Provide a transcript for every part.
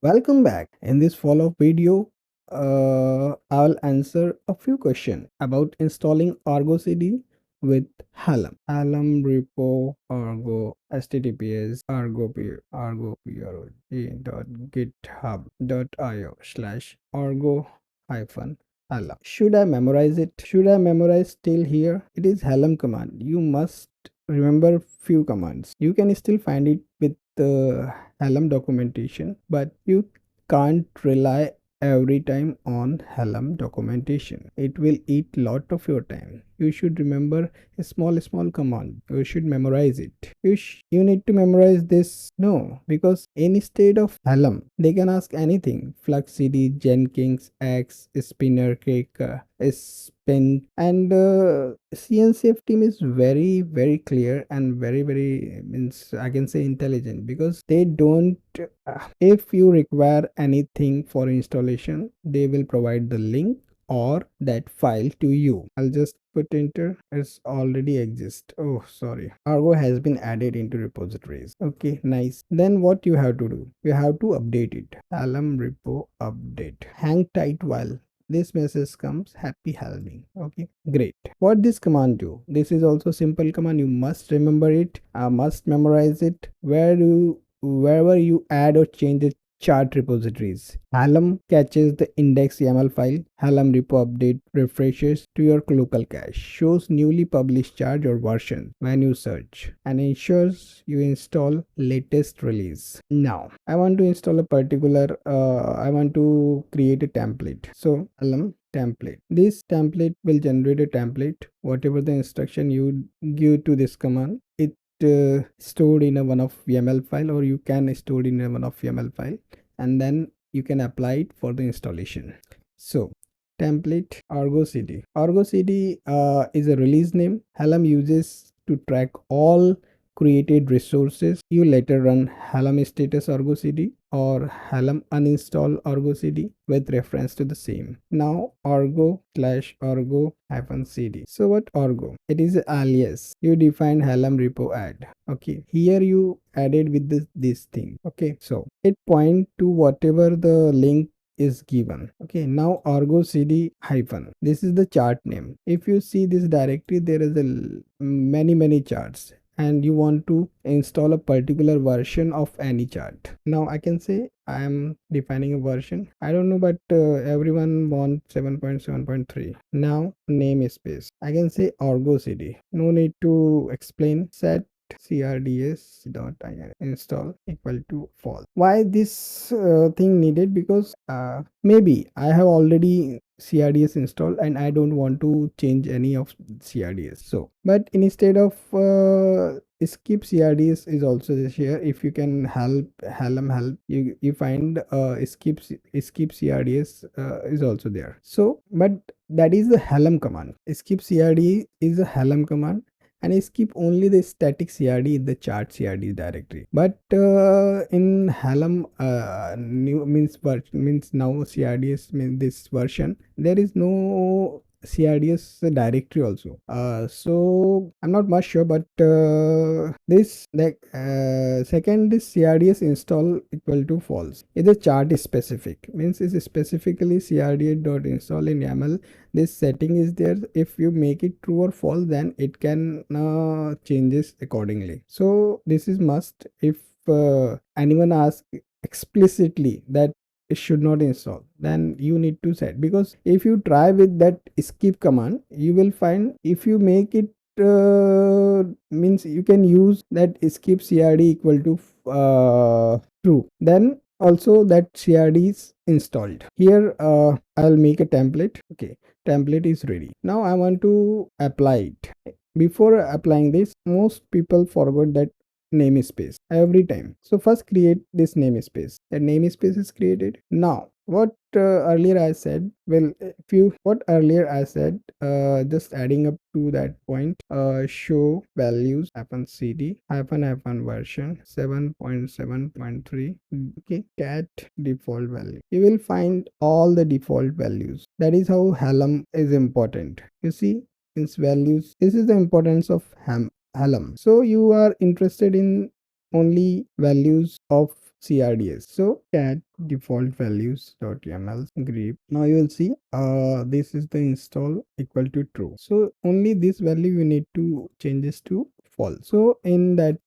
Welcome back. In this follow-up video, I'll answer a few questions about installing Argo CD with Helm. Helm repo Argo https argo.github.io/argo hyphen Helm. Should I memorize it? Should I memorize till here? It is Helm command. You must remember few commands. You can still find it with the Helm documentation, but you can't rely every time on Helm documentation. It will eat lot of your time. You should remember a small command. You should memorize it. You need to memorize this. No, because instead of Helm, they can ask anything. Flux CD, Jenkins, X, Spinner, Cake, Spin, and CNCF team is very clear and very means I can say intelligent, because they don't if you require anything for installation, they will provide the link or that file to you. I'll just put enter. It's already exist. Oh, sorry. Argo has been added into repositories. Okay, nice. Then what you have to do? You have to update it. Helm repo update. Hang tight while this message comes. Happy helming. Okay, great. What this command do? This is also simple command. You must remember it. Must memorize it. Wherever you add or change the chart repositories, Helm catches the index YAML file. Helm repo update refreshes to your local cache, shows newly published chart or version when you search, and ensures you install latest release. Now I want to install a particular I want to create a template. So Helm template. This template will generate a template. Whatever the instruction you give to this command, it stored in a one of YAML file, or you can store in a one of YAML file, and then you can apply it for the installation. So template Argo CD. Argo CD is a release name. Helm uses to track all created resources. You later run Helm status Argo CD or Helm uninstall Argo CD with reference to the same. Now Argo/Argo -cd. So what Argo? It is an alias. You define Helm repo add. Okay, here you added with this thing. Okay, so it point to whatever the link is given. Okay, now Argo CD hyphen. This is the chart name. If you see this directory, there is a many charts, and you want to install a particular version of any chart. Now I can say I am defining a version. I don't know, but everyone wants 7.7.3. Now namespace. I can say Argo CD. No need to explain. Set crds.in install equal to false. Why this thing needed? Because maybe I have already CRDS installed and I don't want to change any of CRDS. So, but instead of skip CRDS is also here. If you can help you find skip CRDS is also there. So, but that is the Helm command. Skip CRD is a Helm command, and skip only the static CRD in the chart CRD directory. But in Helm new means now CRDS means this version, there is no CRDS directory also. So I'm not much sure, but this second this CRDS install equal to false. If the chart is specific, means is specifically CRDS.install in YAML, this setting is there. If you make it true or false, then it can changes accordingly. So this is must. If anyone asks explicitly that it should not install, then you need to set, because if you try with that skip command, you will find if you make it means you can use that skip CRD equal to true, then also that CRD is installed. Here I'll make a template. Okay, template is ready. Now I want to apply it. Before applying this, most people forgot that namespace every time. So first create this namespace. The namespace is created. Now what earlier I said, well, if you what earlier I said, just adding up to that point, show values -cd -version 7.7.3. okay, cat default value. You will find all the default values. That is how Helm is important. You see, its values. This is the importance of Helm. So you are interested in only values of CRDS. So cat default values.yaml grep. Now you will see this is the install equal to true. So only this value you need to changes to false. So in that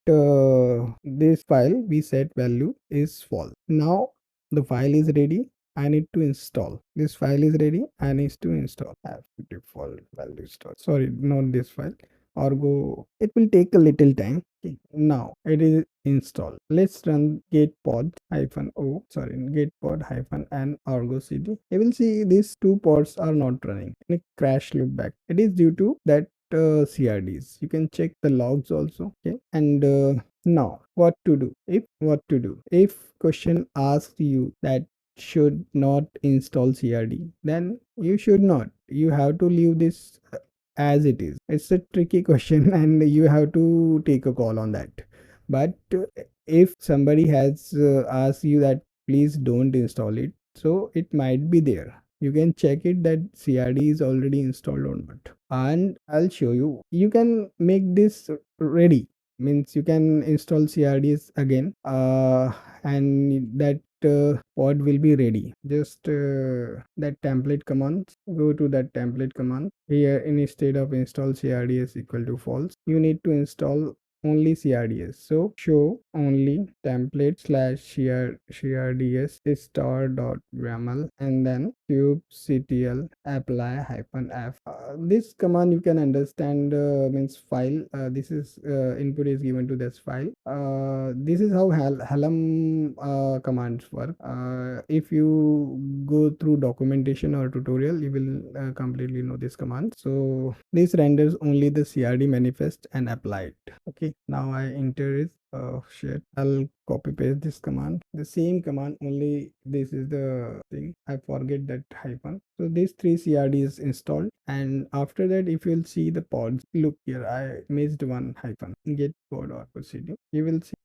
this file we set value is false. Now the file is ready. I need to install. This file is ready. I need to install. Have default value store. Sorry, not this file. Argo. It will take a little time. Okay. Now it is installed. Let's run git pod hyphen o. Sorry, git pod hyphen and argo cd. You will see these two pods are not running. And a crash loopback. It is due to that CRDs. You can check the logs also. Okay, and now what to do? If question asks you that should not install CRD, then you should not. You have to leave this as it is. It's a tricky question and you have to take a call on that. But if somebody has asked you that please don't install it, so it might be there. You can check it that CRD is already installed or not. And I'll show you. You can make this ready. Means you can install CRDs again and that pod will be ready. Just that template command, go to that template command. Here instead of install CRDs equal to false, you need to install only CRDS. So show only template slash CRDS star dot YAML and then kubectl apply hyphen f. This command you can understand means file. This is input is given to this file. This is how Helm commands work. If you go through documentation or tutorial, you will completely know this command. So this renders only the CRD manifest and apply it. Okay, now I enter it. Shit, I'll copy paste this command, the same command, only this is the thing, I forget that hyphen. So these three CRD is installed, and after that if you'll see the pods, look here, I missed one hyphen, get pod or proceeding. You will see